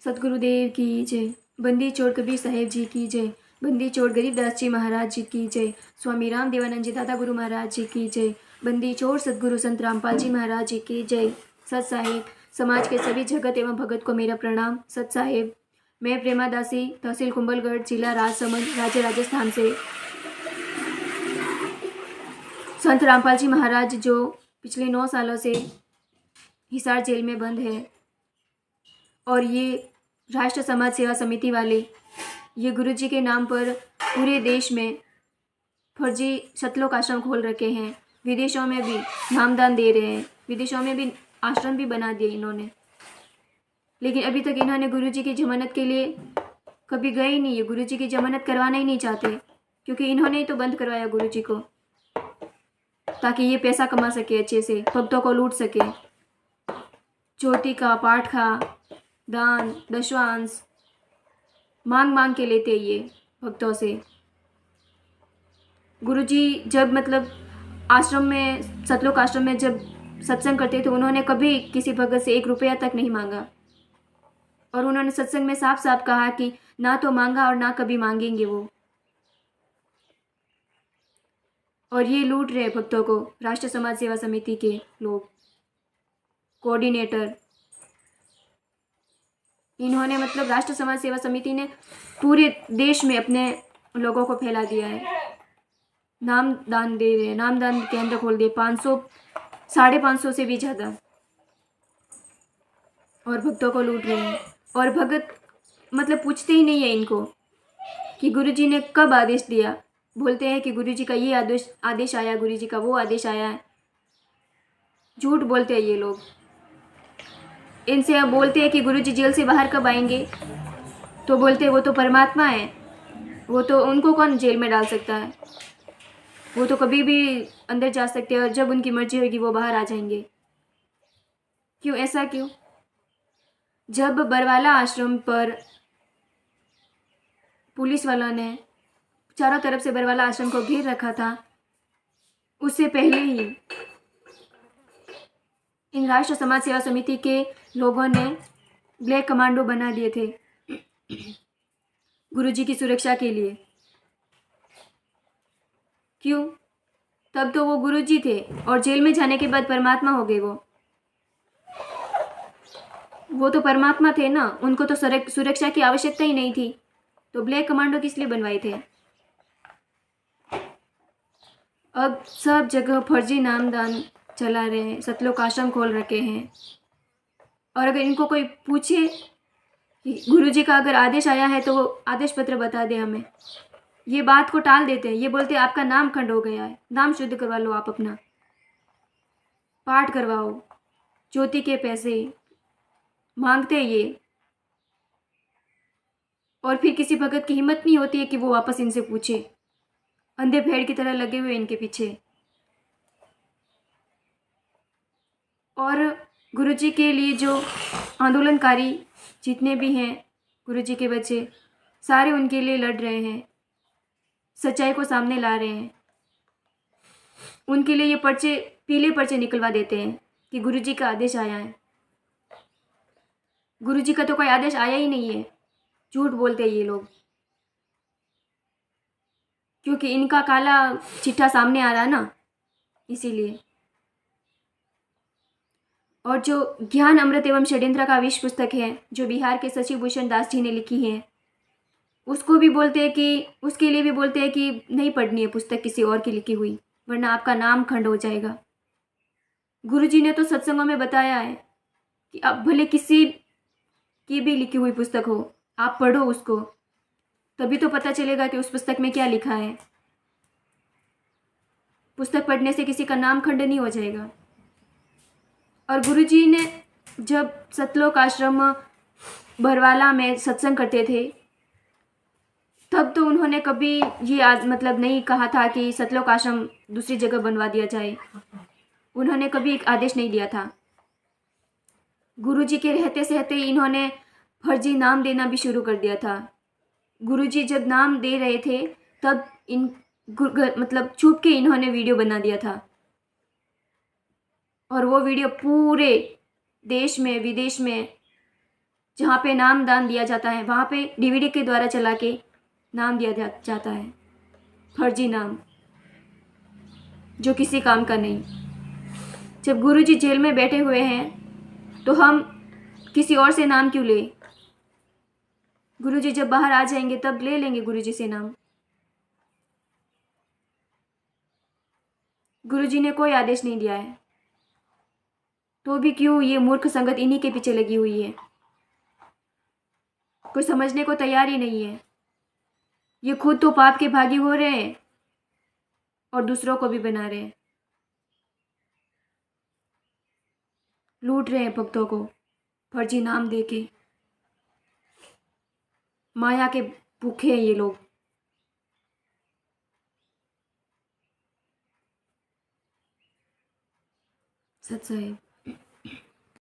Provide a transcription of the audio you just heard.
सतगुरुदेव की जय। बंदी छोड़ कबीर साहेब जी की जय। बंदी छोड़ गरीबदास जी महाराज जी की जय। स्वामी राम देवानंद जी दादा गुरु महाराज जी की जय। बंदी छोड़ सतगुरु संत रामपाल जी महाराज जी की जय। सत साहेब, समाज के सभी जगत एवं भगत को मेरा प्रणाम। सत साहेब, मैं प्रेमा दासी, तहसील कुंभलगढ़, जिला राजसमंद, राज्य राजस्थान से संत रामपाल जी महाराज जो पिछले 9 सालों से हिसार जेल में बंद है, और ये राष्ट्र समाज सेवा समिति वाले ये गुरुजी के नाम पर पूरे देश में फर्जी सतलोक आश्रम खोल रखे हैं। विदेशों में भी नामदान दे रहे हैं, विदेशों में भी आश्रम भी बना दिए इन्होंने। लेकिन अभी तक इन्होंने गुरुजी की जमानत के लिए कभी गए ही नहीं है। गुरुजी की जमानत करवाना ही नहीं चाहते, क्योंकि इन्होंने ही तो बंद करवाया गुरुजी को, ताकि ये पैसा कमा सके, अच्छे से भक्तों को लूट सके। चोटी का पाठ का दान दशवांश मांग मांग के लेते ये भक्तों से। गुरुजी जब मतलब आश्रम में, सतलोक आश्रम में जब सत्संग करते थे, उन्होंने कभी किसी भगत से 1 रुपया तक नहीं मांगा। और उन्होंने सत्संग में साफ साफ कहा कि ना तो मांगा और ना कभी मांगेंगे वो। और ये लूट रहे भक्तों को राष्ट्र समाज सेवा समिति के लोग, कोऑर्डिनेटर। इन्होंने मतलब राष्ट्र समाज सेवा समिति ने पूरे देश में अपने लोगों को फैला दिया है। नाम दान दे रहे हैं, नामदान केंद्र खोल दिए 500 550 से भी ज़्यादा, और भक्तों को लूट रहे हैं। और भगत मतलब पूछते ही नहीं है इनको कि गुरुजी ने कब आदेश दिया। बोलते हैं कि गुरुजी का ये आदेश आया, गुरुजी का वो आदेश आया है। झूठ बोलते हैं ये लोग। इनसे अब बोलते हैं कि गुरुजी जेल से बाहर कब आएंगे, तो बोलते हैं वो तो परमात्मा है, वो तो, उनको कौन जेल में डाल सकता है, वो तो कभी भी अंदर जा सकते हैं और जब उनकी मर्जी होगी वो बाहर आ जाएंगे। क्यों, ऐसा क्यों? जब बरवाला आश्रम पर पुलिस वालों ने चारों तरफ से बरवाला आश्रम को घेर रखा था, उससे पहले ही इन राष्ट्र समाज सेवा समिति के लोगों ने ब्लैक कमांडो बना दिए थे गुरुजी की सुरक्षा के लिए। क्यों? तब तो वो गुरुजी थे, और जेल में जाने के बाद परमात्मा हो गए वो तो परमात्मा थे ना, उनको तो सुरक्षा की आवश्यकता ही नहीं थी। तो ब्लैक कमांडो किस लिए बनवाए थे? अब सब जगह फर्जी नामदान चला रहे हैं, सतलोक आश्रम खोल रखे हैं। और अगर इनको कोई पूछे कि गुरुजी का अगर आदेश आया है तो वो आदेश पत्र बता दे हमें, ये बात को टाल देते हैं। ये बोलते हैं आपका नाम खंड हो गया है, नाम शुद्ध करवा लो, आप अपना पाठ करवाओ, ज्योति के पैसे मांगते हैं ये। और फिर किसी भगत की हिम्मत नहीं होती है कि वो वापस इनसे पूछे। अंधे भेड़ की तरह लगे हुए इनके पीछे। और गुरुजी के लिए जो आंदोलनकारी जितने भी हैं, गुरुजी के बच्चे सारे उनके लिए लड़ रहे हैं, सच्चाई को सामने ला रहे हैं। उनके लिए ये पर्चे, पीले पर्चे निकलवा देते हैं कि गुरुजी का आदेश आया है। गुरुजी का तो कोई आदेश आया ही नहीं है। झूठ बोलते हैं ये लोग, क्योंकि इनका काला चिट्ठा सामने आ रहा है ना, इसीलिए। और जो ज्ञान अमृत एवं षड्यंत्र का विश्व पुस्तक है, जो बिहार के शशि भूषण दास जी ने लिखी है, उसको भी बोलते हैं कि, उसके लिए भी बोलते हैं कि नहीं पढ़नी है पुस्तक किसी और की लिखी हुई, वरना आपका नाम खंड हो जाएगा। गुरुजी ने तो सत्संगों में बताया है कि अब भले किसी की भी लिखी हुई पुस्तक हो, आप पढ़ो उसको, तभी तो पता चलेगा कि उस पुस्तक में क्या लिखा है। पुस्तक पढ़ने से किसी का नाम खंड नहीं हो जाएगा। और गुरुजी ने जब सतलोक आश्रम बरवाला में सत्संग करते थे, तब तो उन्होंने कभी ये मतलब नहीं कहा था कि सतलोक आश्रम दूसरी जगह बनवा दिया जाए। उन्होंने कभी एक आदेश नहीं दिया था। गुरुजी के रहते सहते इन्होंने फर्जी नाम देना भी शुरू कर दिया था। गुरुजी जब नाम दे रहे थे, तब मतलब छुप के इन्होंने वीडियो बना दिया था, और वो वीडियो पूरे देश में विदेश में जहाँ पे नाम दान दिया जाता है, वहाँ पे डीवीडी के द्वारा चला के नाम दिया जाता है, फर्जी नाम जो किसी काम का नहीं। जब गुरुजी जेल में बैठे हुए हैं तो हम किसी और से नाम क्यों ले? गुरुजी जब बाहर आ जाएंगे तब ले लेंगे गुरुजी से नाम। गुरुजी ने कोई आदेश नहीं दिया है, तो भी क्यों ये मूर्ख संगत इन्हीं के पीछे लगी हुई है? कोई समझने को तैयार ही नहीं है। ये खुद तो पाप के भागी हो रहे हैं और दूसरों को भी बना रहे हैं, लूट रहे हैं भक्तों को फर्जी नाम देके। माया के भूखे हैं ये लोग। सत साहिब।